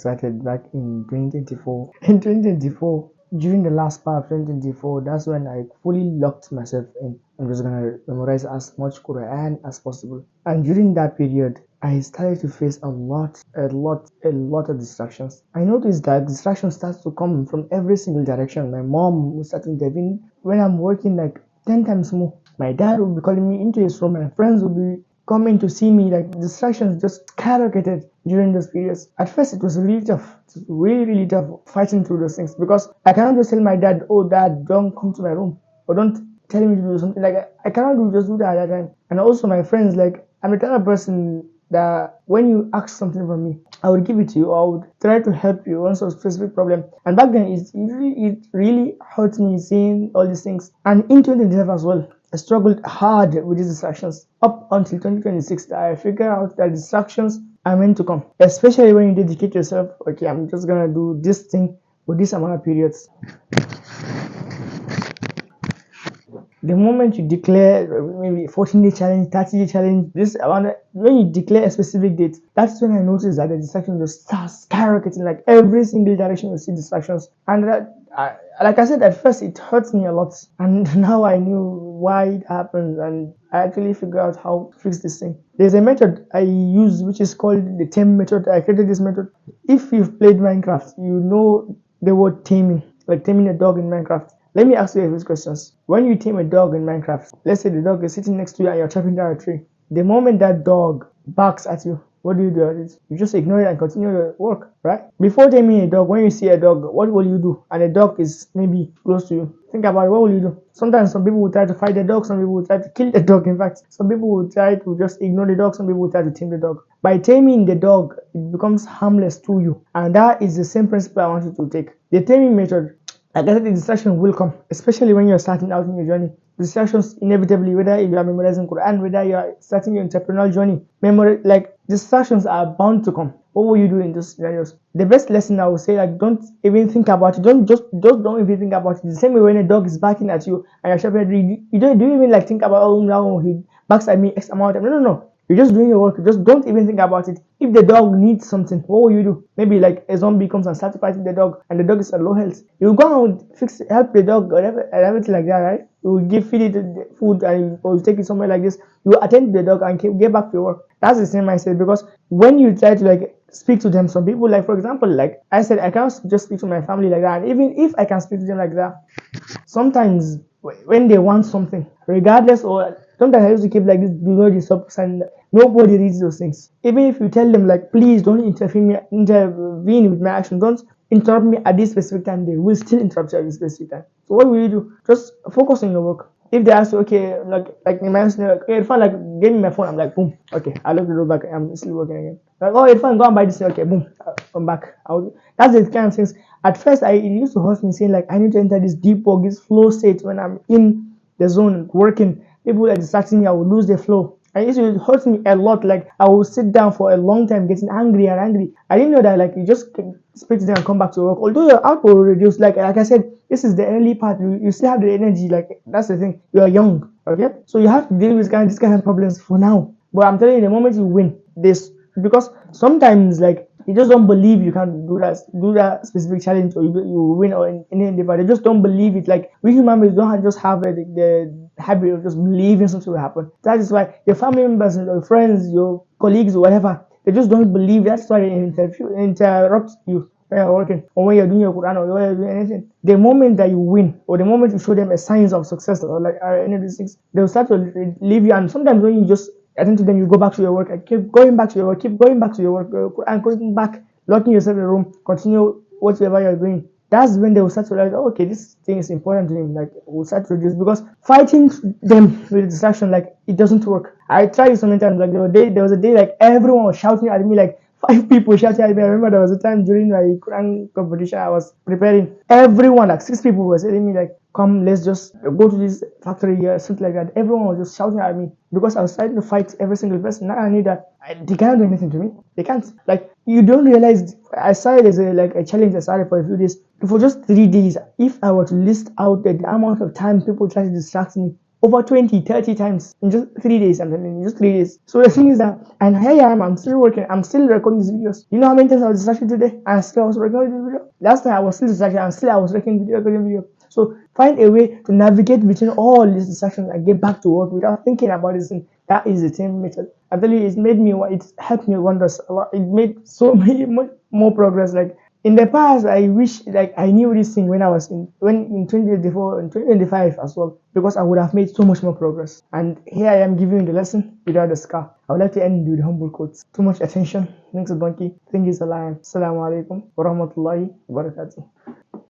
started back in 2024. In 2024, during the last part of 2024, that's when I fully locked myself in. I'm just gonna memorize as much Qur'an as possible. And during that period, I started to face a lot of distractions. I noticed that distraction starts to come from every single direction. My mom will start to intervene when I'm working like 10 times more. My dad will be calling me into his room. My friends will be coming to see me. Like distractions just skyrocketed during those periods. At first, it was really tough. It was really, really tough fighting through those things because I cannot just tell my dad, "Oh, dad, don't come to my room," or "Don't tell me to do something." Like I cannot just do that at that time. And also my friends, like I'm the type of person that when you ask something from me, I would give it to you. I would try to help you on some specific problem. And back then, it really hurt me seeing all these things. And in 2025 as well, I struggled hard with these distractions up until 2026. That I figured out that distractions are meant to come, especially when you dedicate yourself. Okay, I'm just gonna do this thing for this amount of periods. The moment you declare maybe 14-day challenge, 30-day challenge, this around when you declare a specific date, that's when I notice that the distraction just starts skyrocketing. Like every single direction you see distractions, and like I said at first, it hurts me a lot, and now I knew why it happens, and I actually figured out how to fix this thing. There's a method I use which is called the tame method. I created this method. If you've played Minecraft, you know the word taming, like taming a dog in Minecraft. Let me ask you a few questions. When you tame a dog in Minecraft, let's say the dog is sitting next to you and you're chopping down a tree. The moment that dog barks at you, what do you do at it? You just ignore it and continue your work, right? Before taming a dog, when you see a dog, what will you do? And a dog is maybe close to you. Think about it, what will you do? Sometimes some people will try to fight the dog, some people will try to kill the dog. In fact, some people will try to just ignore the dog, some people will try to tame the dog. By taming the dog, it becomes harmless to you. And that is the same principle I want you to take. The taming method, like I said, the distraction will come, especially when you're starting out in your journey. Distractions inevitably, whether you are memorizing Quran, whether you are starting your entrepreneurial journey, like distractions are bound to come. What will you do in those scenarios? The best lesson I would say, like, don't even think about it. Don't even think about it. The same way when a dog is barking at you and you're shopping, you don't even like think about, oh no, he barks at me X amount of time. No. You're just doing your work. Just don't even think about it. If the dog needs something, what will you do? Maybe like a zombie comes and starts fighting the dog, and the dog is at low health. You go and help the dog, or everything like that, right? You will feed it the food, or you take it somewhere like this. You attend to the dog and get back to your work. That's the same mindset, because when you try to like speak to them, some people, like for example, like I said, I can't just speak to my family like that. And even if I can speak to them like that, sometimes when they want something, regardless, or sometimes I used to keep like this, do not disturb, and nobody reads those things. Even if you tell them like, please don't intervene with my action, don't interrupt me at this specific time, they will still interrupt you at this specific time. So what will you do? Just focus on your work. If they ask you, okay, like in my scenario, like, hey, Irfan, like, give me my phone. I'm like, boom, okay, I look the door back. I'm still working again. Like, oh, Irfan, go and buy this. Okay, boom, I'm back. That's the kind of things. At first, it used to hurt me saying like, I need to enter this deep work, this flow state when I'm in the zone working. People are distracting me. I will lose the flow. And it used to hurt me a lot. Like I will sit down for a long time, getting angry and angry. I didn't know that like you just speak to them and come back to work. Although your output will reduce, like I said, this is the early part. You still have the energy. Like that's the thing. You are young, okay? So you have to deal with these kind of problems for now. But I'm telling you, the moment you win this, because sometimes like you just don't believe you can do that specific challenge, or you win, or in any endeavor. They just don't believe it. Like we human beings don't just have the habit of just believing something will happen. That is why your family members, your friends, your colleagues, or whatever, they just don't believe. That's why they interrupt you when you're working, or when you're doing your Quran, or when you're doing anything. The moment that you win, or the moment you show them a signs of success, or like any of these things, they'll start to leave you. And sometimes when you just attend to them, you go back to your work and keep going back to your work, and going back, locking yourself in the room, continue whatever you're doing. That's when they will start to realize, oh, okay, this thing is important to him. Like, we'll start to reduce, because fighting them with distraction, like, it doesn't work. I tried it so many times. Like, there was a day, like, everyone was shouting at me, like, 5 people shouting at me. I remember there was a time during my Qur'an competition I was preparing. Everyone, like 6 people, was telling me, like, come, let's just go to this factory or something like that. Everyone was just shouting at me because I was trying to fight every single person. Now I knew that they cannot do anything to me. They can't. Like, you don't realize. I started as a challenge. I started for a few days. For just 3 days, if I were to list out the amount of time people try to distract me, over 20, 30 times in just 3 days. I'm telling you, just 3 days. So the thing is that, and here I am, I'm still working, I'm still recording these videos. You know how many times I was distracted today? And still I was recording this video. Last time I was still distracted, and still I was recording video. So find a way to navigate between all these distractions and get back to work without thinking about this thing. That is the same method. I tell you, it helped me wonders a lot. It made so many more progress. Like in the past, I wish like I knew this thing when I was in 2024 and 2025 as well, because I would have made so much more progress. And here I am giving you the lesson without the scar. I would like to end with the humble quotes. Too much attention. Thanks a donkey. Think is a lion. Assalamu alaikum wa rahmatullahi wa barakatuh.